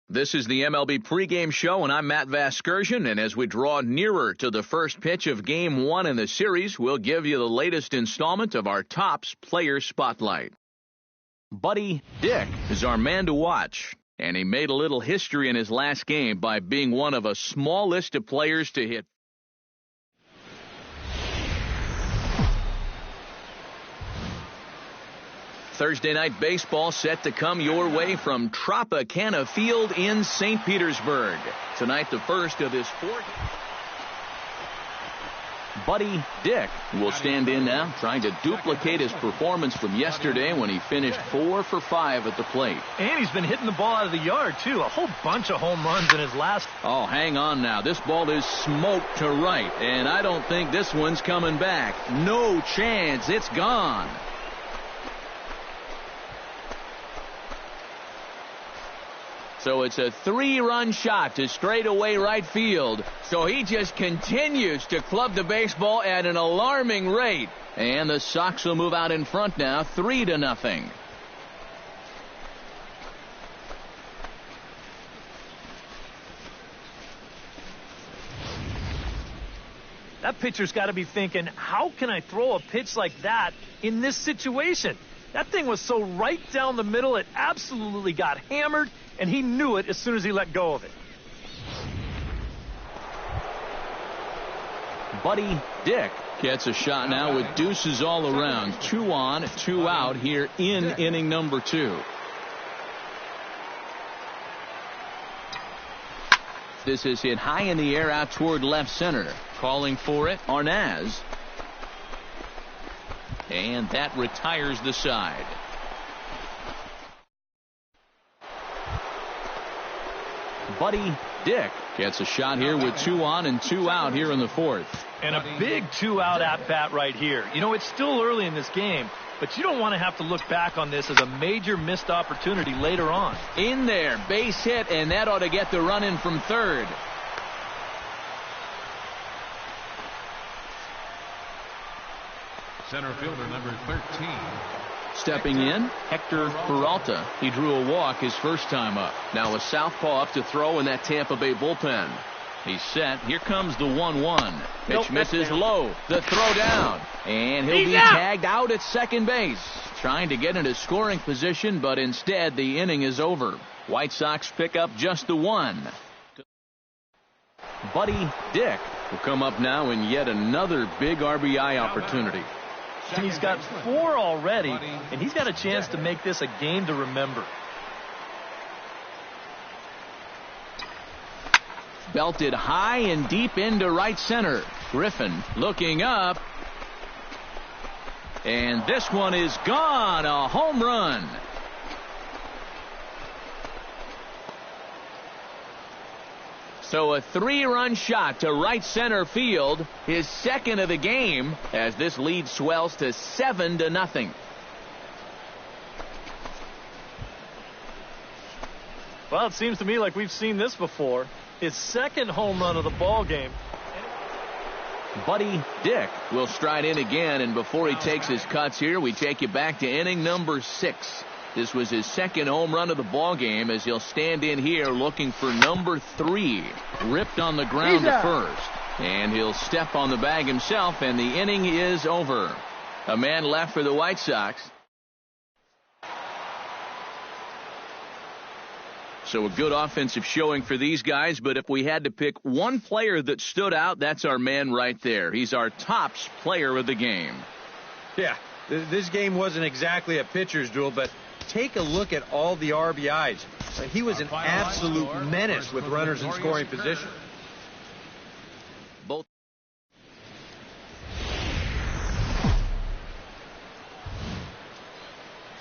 This is the MLB pregame show, and I'm Matt Vasgersian, and as we draw nearer to the first pitch of Game 1 in the series, we'll give you the latest installment of our Topps Player Spotlight. Buddy Dick is our man to watch, and he made a little history in his last game by being one of a small list of players to hit Thursday night baseball set to come your way from Tropicana Field in St. Petersburg. Tonight, the first of his four. Buddy Dick will stand in now, trying to duplicate his performance from yesterday when he finished 4 for 5 at the plate. And he's been hitting the ball out of the yard, too. A whole bunch of home runs in his last. Oh, hang on now. This ball is smoked to right, and I don't think this one's coming back. No chance. It's gone. So it's a 3-run shot to straightaway right field. So he just continues to club the baseball at an alarming rate. And the Sox will move out in front now, 3-0. That pitcher's got to be thinking, how can I throw a pitch like that in this situation? That thing was so right down the middle, it absolutely got hammered, and he knew it as soon as he let go of it. Buddy Dick gets a shot now with deuces all around. 2 on, 2 out here in inning number 2. This is hit high in the air out toward left center. Calling for it, Arnaz. And that retires the side. Buddy Dick gets a shot here with 2 on and 2 out here in the 4th. And a big 2-out at-bat right here. You know, it's still early in this game, but you don't want to have to look back on this as a major missed opportunity later on. In there, base hit, and that ought to get the run in from third. Center fielder number 13. Stepping in, Hector Peralta. He drew a walk his first time up. Now a southpaw up to throw in that Tampa Bay bullpen. He's set. Here comes the 1-1. Pitch misses low. The throw down. And he'll be tagged out at second base. Trying to get into scoring position, but instead the inning is over. White Sox pick up just the 1. Buddy Dick will come up now in yet another big RBI opportunity. And he's got 4 already, and he's got a chance to make this a game to remember. Belted high and deep into right center. Griffin looking up. And this one is gone. A home run. So a 3-run shot to right center field, his second of the game, as this lead swells to 7-0. Well, it seems to me like we've seen this before. His second home run of the ball game. Buddy Dick will stride in again, and before he takes his cuts here, we take you back to inning number 6. This was his second home run of the ball game as he'll stand in here looking for number 3. Ripped on the ground to first. And he'll step on the bag himself, and the inning is over. A man left for the White Sox. So a good offensive showing for these guys, but if we had to pick one player that stood out, that's our man right there. He's our Topps player of the game. Yeah, this game wasn't exactly a pitcher's duel, but take a look at all the RBIs. He was an absolute menace with runners in scoring position. Both.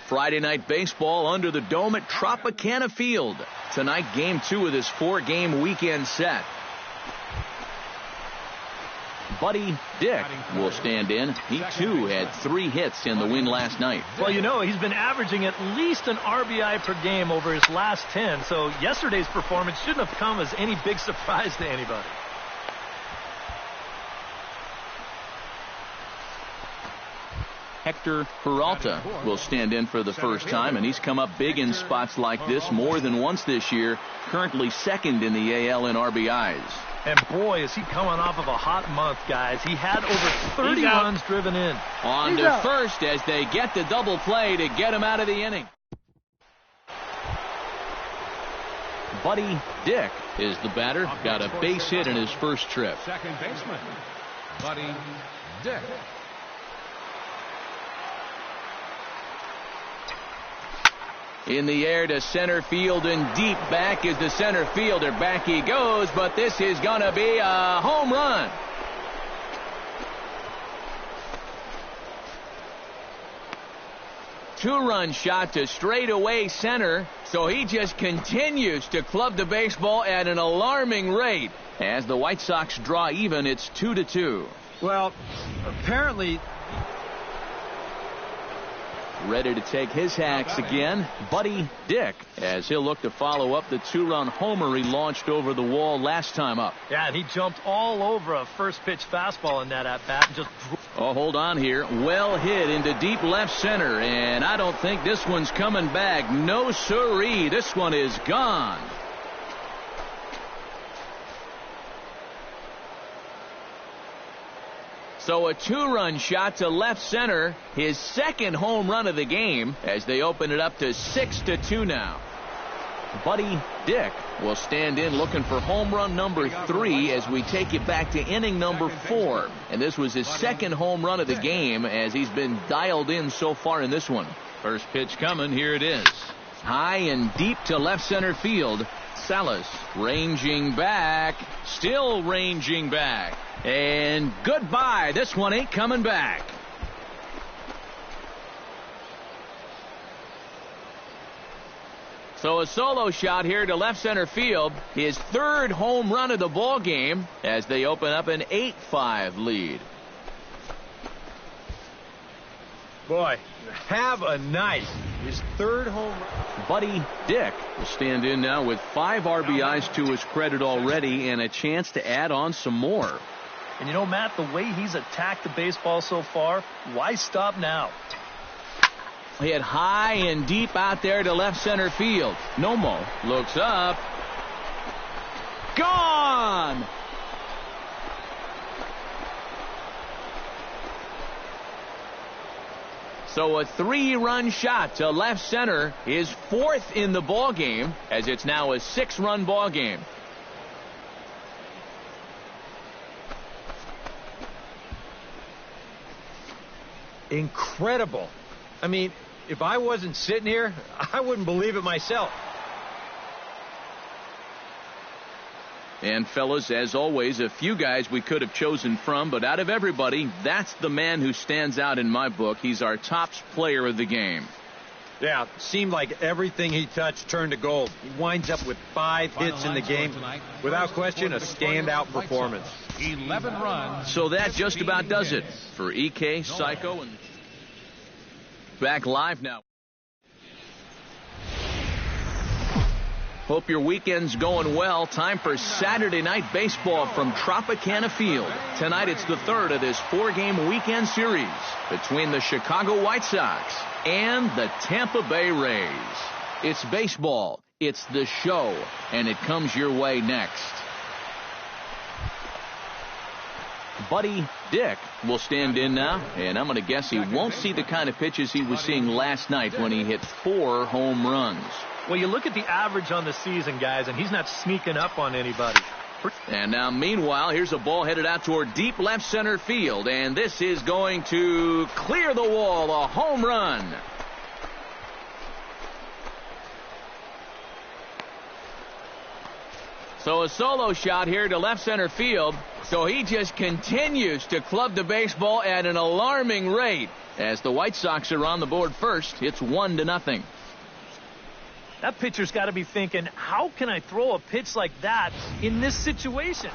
Friday night baseball under the dome at Tropicana Field. Tonight, game 2 of this 4-game weekend set. Buddy Dick will stand in. He, too, had 3 hits in the win last night. Well, you know, he's been averaging at least an RBI per game over his last 10, so yesterday's performance shouldn't have come as any big surprise to anybody. Hector Peralta will stand in for the first time, and he's come up big in spots like this more than once this year, currently second in the AL in RBIs. And boy, is he coming off of a hot month, guys. He had over 30 runs driven in. On to first as they get the double play to get him out of the inning. Buddy Dick is the batter. Got a base hit in his first trip. Second baseman, Buddy Dick. In the air to center field and deep. Back is the center fielder. Back he goes, but this is going to be a home run. Two-run shot to straightaway center, so he just continues to club the baseball at an alarming rate. As the White Sox draw even, it's 2-2. Well, apparently... Ready to take his hacks again, Buddy Dick, as he'll look to follow up the two-run homer he launched over the wall last time up. Yeah, and he jumped all over a first-pitch fastball in that at-bat and just... Oh, hold on here. Well hit into deep left center, and I don't think this one's coming back. No siree, this one is gone. So a two-run shot to left center, his second home run of the game, as they open it up to 6-2 now. Buddy Dick will stand in looking for home run number 3 as we take it back to inning number 4. And this was his second home run of the game as he's been dialed in so far in this one. First pitch coming, here it is. High and deep to left center field. Salas ranging back, still ranging back. And goodbye. This one ain't coming back. So a solo shot here to left center field. His third home run of the ball game as they open up an 8-5 lead. Boy, have a night. His third home run. Buddy Dick will stand in now with 5 RBIs to his credit already and a chance to add on some more. And you know, Matt, the way he's attacked the baseball so far, why stop now? Hit high and deep out there to left center field. Nomo looks up. Gone! So a 3-run shot to left center is 4th in the ball game as it's now a 6-run ball game. Incredible. I mean, if I wasn't sitting here, I wouldn't believe it myself. And fellas, as always, a few guys we could have chosen from, but out of everybody, that's the man who stands out in my book. He's our top player of the game. Yeah, seemed like everything he touched turned to gold. He winds up with 5 hits in the game. Without question, a standout performance. 11 runs. So that just about does it for EK, Psycho, and back live now. Hope your weekend's going well. Time for Saturday night baseball from Tropicana Field. Tonight it's the third of this 4-game weekend series between the Chicago White Sox and the Tampa Bay Rays. It's baseball, it's the show, and it comes your way next. Buddy Dick will stand in now, and I'm going to guess he won't see the kind of pitches he was seeing last night when he hit 4 home runs. Well, you look at the average on the season, guys, and he's not sneaking up on anybody. And now, meanwhile, here's a ball headed out toward deep left center field, and this is going to clear the wall, a home run. So a solo shot here to left center field, so he just continues to club the baseball at an alarming rate. As the White Sox are on the board first, it's 1-0. That pitcher's got to be thinking, how can I throw a pitch like that in this situation?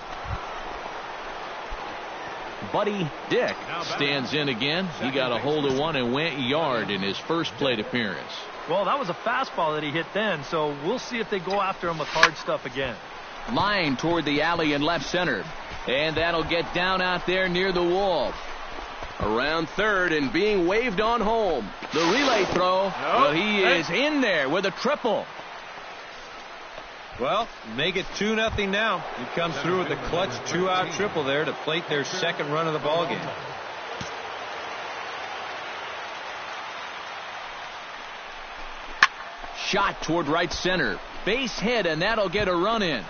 Buddy Dick stands in again. He got a hold of one and went yard in his first plate appearance. Well, that was a fastball that he hit then, so we'll see if they go after him with hard stuff again. Line toward the alley in left center. And that'll get down out there near the wall. Around third and being waved on home. The relay throw. Well, he is in there with a triple. Well, make it 2-0 now. He comes through with a clutch 2-out triple there to plate their second run of the ball game. Shot toward right center. Base hit, and that'll get a run in.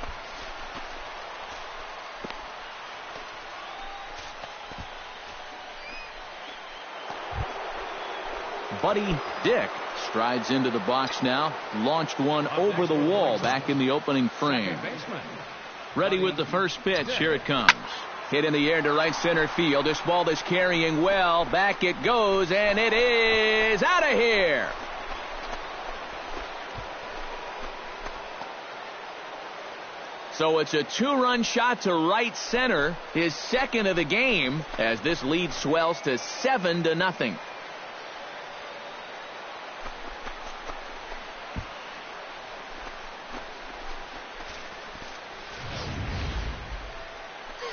Buddy Dick strides into the box now. Launched one over the wall back in the opening frame. Ready with the first pitch. Here it comes. Hit in the air to right center field. This ball is carrying well. Back it goes, and it is out of here. So it's a 2-run shot to right center, his second of the game, as this lead swells to 7-0.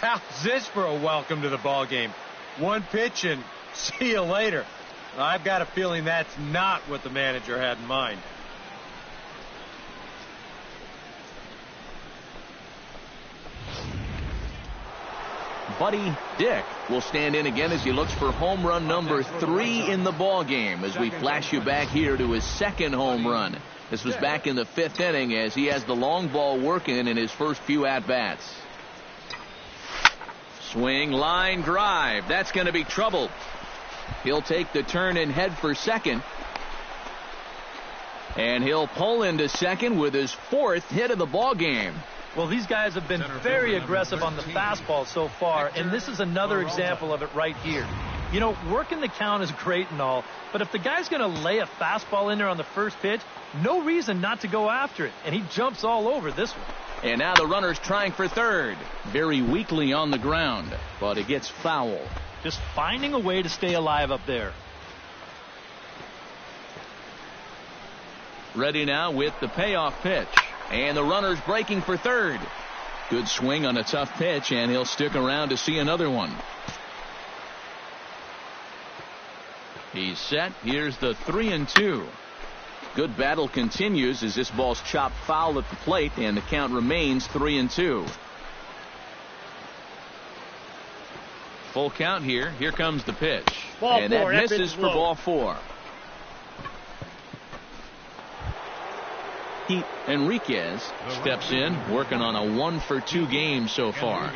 How's this for a welcome to the ball game? One pitch and see you later. I've got a feeling that's not what the manager had in mind. Buddy Dick will stand in again as he looks for home run number 3 in the ball game, as we flash you back here to his second home run. This was back in the 5th inning, as he has the long ball working in his first few at-bats. Swing, line drive. That's going to be trouble. He'll take the turn and head for second. And he'll pull into second with his 4th hit of the ball game. Well, these guys have been very aggressive on the fastball so far, and this is another example of it right here. You know, working the count is great and all, but if the guy's going to lay a fastball in there on the first pitch, no reason not to go after it, and he jumps all over this one. And now the runner's trying for third. Very weakly on the ground, but it gets foul. Just finding a way to stay alive up there. Ready now with the payoff pitch. And the runner's breaking for third. Good swing on a tough pitch, and he'll stick around to see another one. He's set. Here's the 3-2. Good battle continues as this ball's chopped foul at the plate, and the count remains 3-2. Full count here. Here comes the pitch. And that misses for ball 4. Pete Enriquez steps in, working on a 1-for-2 game so far.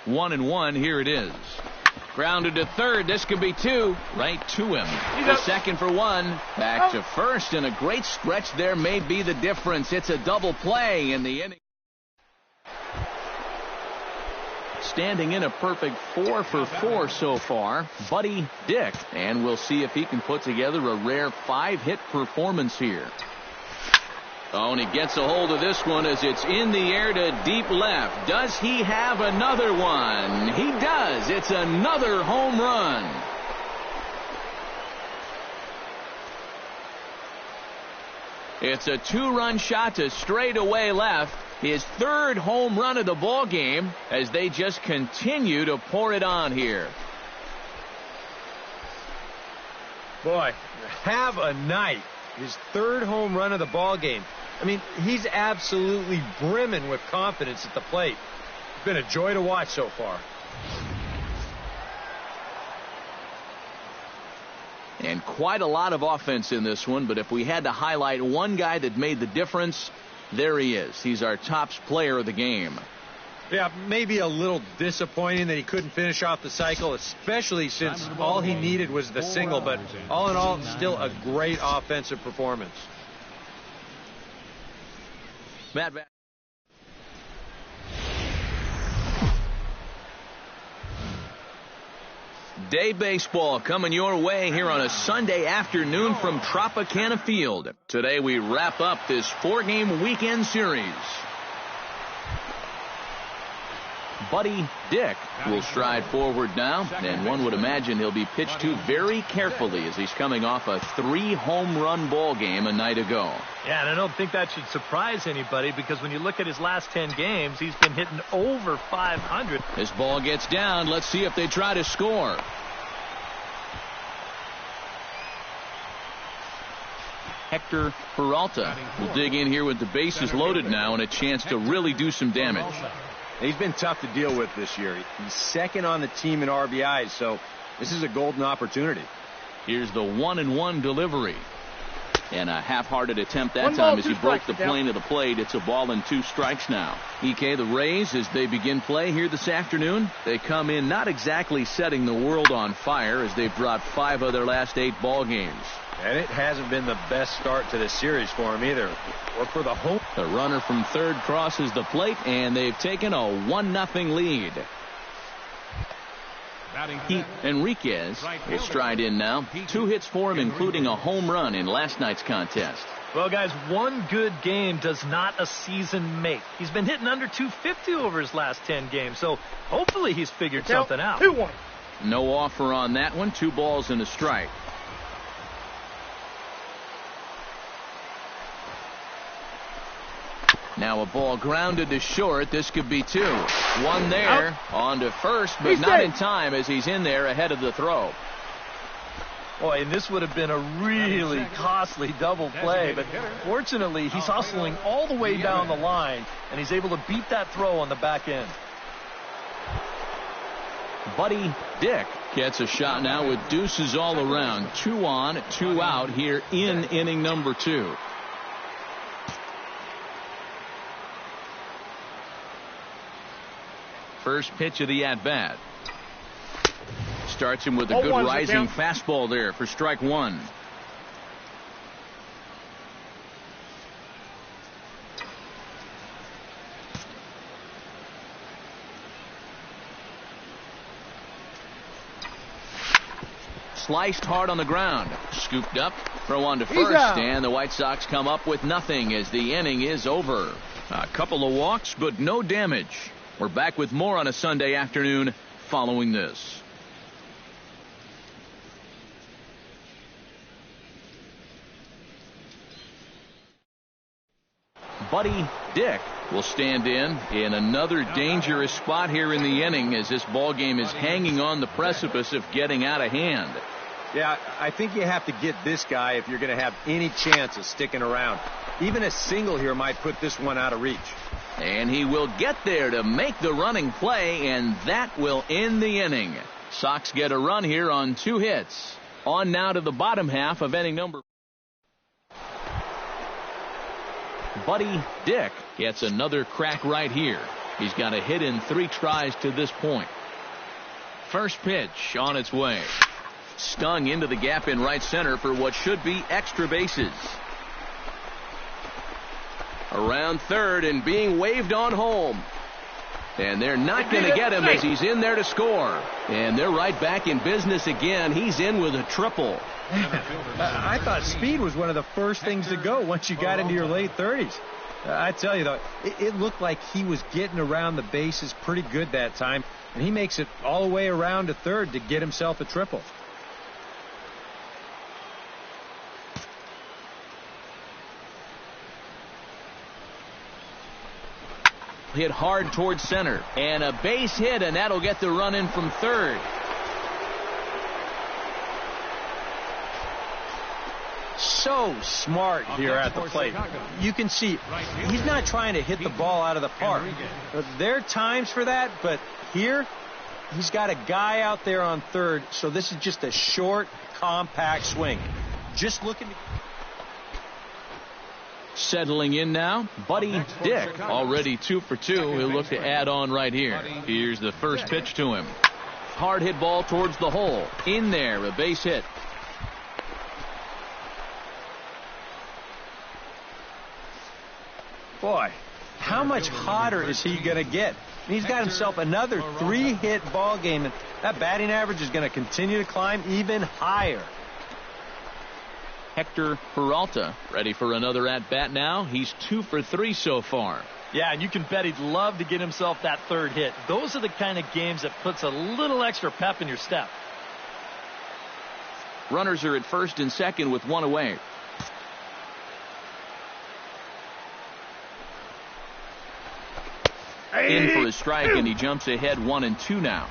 One and one, here it is. Grounded to third. This could be 2. Right to him. The second for 1. Back to first, and a great stretch there may be the difference. It's a double play in the inning. Standing in a perfect 4 for 4 so far, Buddy Dick. And we'll see if he can put together a rare 5-hit performance here. Oh, and he gets a hold of this one as it's in the air to deep left. Does he have another one? He does. It's another home run. It's a 2-run shot to straightaway left. His 3rd home run of the ball game as they just continue to pour it on here. Boy, have a night. His 3rd home run of the ball game. I mean, he's absolutely brimming with confidence at the plate. It's been a joy to watch so far. And quite a lot of offense in this one, but if we had to highlight one guy that made the difference, there he is. He's our top player of the game. Yeah, maybe a little disappointing that he couldn't finish off the cycle, especially since all he needed was the single, but all in all, still a great offensive performance. Matt. Day baseball coming your way here on a Sunday afternoon from Tropicana Field. Today we wrap up this 4-game weekend series. Buddy Dick will stride forward now, and one would imagine he'll be pitched to very carefully as he's coming off a 3-home-run ball game a night ago. Yeah, and I don't think that should surprise anybody because when you look at his last 10 games, he's been hitting over 500. This ball gets down. Let's see if they try to score. Hector Peralta will dig in here with the bases loaded now and a chance to really do some damage. He's been tough to deal with this year. He's second on the team in RBIs, so this is a golden opportunity. Here's the 1-1 delivery. And a half-hearted attempt that time as he broke the plane of the plate. It's a ball and 2 strikes now. EK, the Rays, as they begin play here this afternoon, they come in not exactly setting the world on fire as they've dropped 5 of their last 8 ball games. And it hasn't been the best start to this series for him either. Or for the home. The runner from third crosses the plate, and they've taken a 1-0 lead. Pete Enriquez will stride in now. 2 hits for him, including a home run in last night's contest. Well, guys, one good game does not a season make. He's been hitting under 250 over his last 10 games, so hopefully he's figured something out. 2-1. No offer on that one. 2 balls and a strike. Now a ball grounded to short. This could be 2. 1 there. On to first, but He's not safe. in time as he's in there ahead of the throw. Boy, and this would have been a really costly double play, but fortunately he's hustling all the way down the line, and he's able to beat that throw on the back end. Buddy Dick gets a shot now with deuces all around. 2 on, 2 out here in inning number 2. First pitch of the at-bat. Starts him with a good rising fastball there for strike 1. Sliced hard on the ground. Scooped up. Throw on to first. And the White Sox come up with nothing as the inning is over. A couple of walks, but no damage. We're back with more on a Sunday afternoon following this. Buddy Dick will stand in another dangerous spot here in the inning as this ball game is hanging on the precipice of getting out of hand. Yeah, I think you have to get this guy if you're going to have any chance of sticking around. Even a single here might put this one out of reach. And he will get there to make the running play, and that will end the inning. Sox get a run here on 2 hits. On now to the bottom half of inning number. Buddy Dick gets another crack right here. He's got a hit in 3 tries to this point. First pitch on its way. Stung into the gap in right center for what should be extra bases. Around third and being waved on home. And they're not going to get him as he's in there to score. And they're right back in business again. He's in with a triple. I thought speed was one of the first things to go once you got into your late 30s. I tell you, though, it looked like he was getting around the bases pretty good that time. And he makes it all the way around to third to get himself a triple. Hit hard towards center. And a base hit, and that'll get the run in from third. So smart here at the plate. You can see he's not trying to hit the ball out of the park. There are times for that, but here he's got a guy out there on third, so this is just a short, compact swing. Just looking to... Settling in now, Buddy Dick, already 2 for 2. He'll look to add on right here. Here's the first pitch to him. Hard hit ball towards the hole. In there, a base hit. Boy, how much hotter is he going to get? He's got himself another 3-hit ball game, and that batting average is going to continue to climb even higher. Hector Peralta. Ready for another at-bat now. He's 2 for 3 so far. Yeah, and you can bet he'd love to get himself that third hit. Those are the kind of games that puts a little extra pep in your step. Runners are at first and second with one away. In for a strike, and he jumps ahead 1-2 now.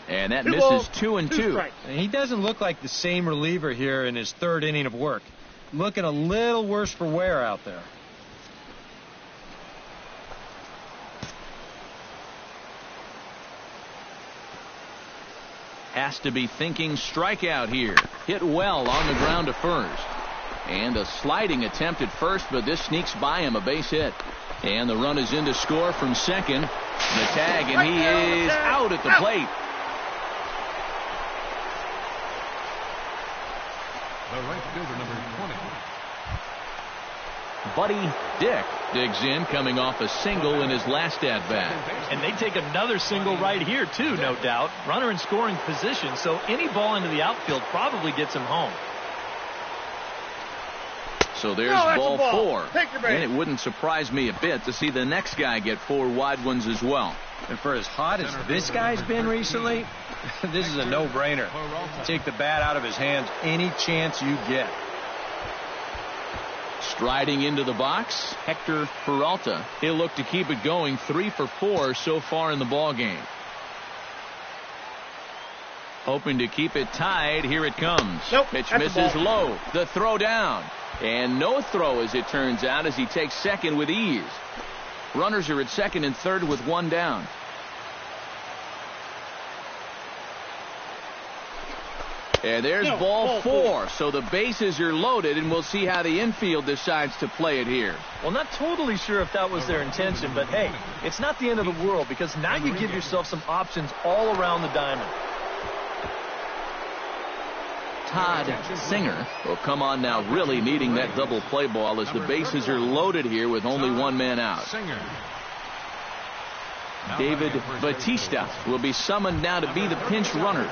And that misses 2-2. He doesn't look like the same reliever here in his third inning of work. Looking a little worse for wear out there. Has to be thinking strikeout here. Hit well on the ground to first. And a sliding attempt at first, but this sneaks by him, a base hit. And the run is in to score from second. The tag, and he is out at the plate. The right fielder, number 20. Buddy Dick digs in, coming off a single in his last at-bat. And they take another single right here, too, no doubt. Runner in scoring position, so any ball into the outfield probably gets him home. So there's ball 4. And it wouldn't surprise me a bit to see the next guy get 4 wide ones as well. And for as hot as this guy's been recently, this is a no-brainer. Take the bat out of his hands any chance you get. Striding into the box, Hector Peralta. He'll look to keep it going, 3 for 4 so far in the ball game. Hoping to keep it tied. Here it comes. Pitch misses low. The throw down. And no throw, as it turns out, as he takes second with ease. Runners are at second and third with one down. And there's ball 4. So the bases are loaded, and we'll see how the infield decides to play it here. Well, not totally sure if that was their intention, but hey, it's not the end of the world, because now you give yourself some options all around the diamond. Todd Singer will come on now, really needing that double play ball as the bases are loaded here with only one man out. David Batista will be summoned now to be the pinch runner.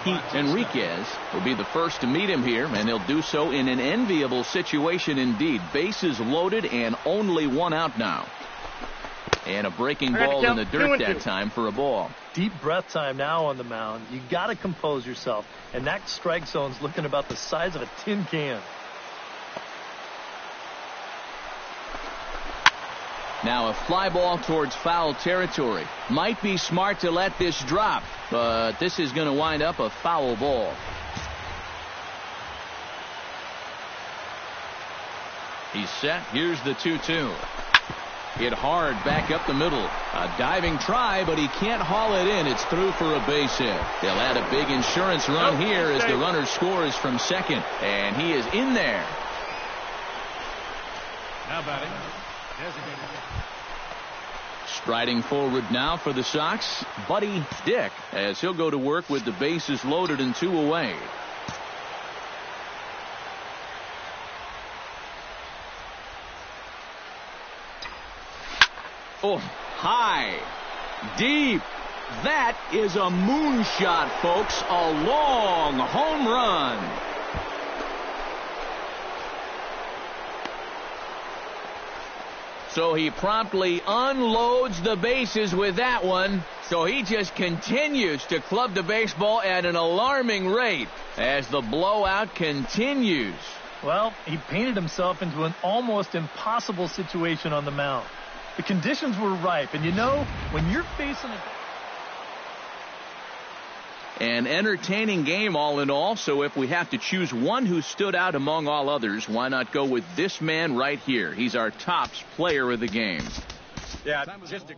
Pete Enriquez will be the first to meet him here, and he'll do so in an enviable situation indeed. Bases loaded and only one out now. And a breaking ball in the dirt that time for a ball. Deep breath time now on the mound. You got to compose yourself, and that strike zone's looking about the size of a tin can. Now a fly ball towards foul territory. Might be smart to let this drop, but this is going to wind up a foul ball. He's set. Here's the 2-2. Hit hard back up the middle. A diving try, but he can't haul it in. It's through for a base hit. They'll add a big insurance run here as the runner scores from second, and he is in there. Now batting. Striding forward now for the Sox, Buddy Dick, as he'll go to work with the bases loaded and 2 away. Oh, high, deep. That is a moonshot, folks. A long home run. So he promptly unloads the bases with that one. So he just continues to club the baseball at an alarming rate as the blowout continues. Well, he painted himself into an almost impossible situation on the mound. The conditions were ripe, and you know, when you're facing an entertaining game all in all, so if we have to choose one who stood out among all others, why not go with this man right here? He's our tops player of the game. Yeah, just a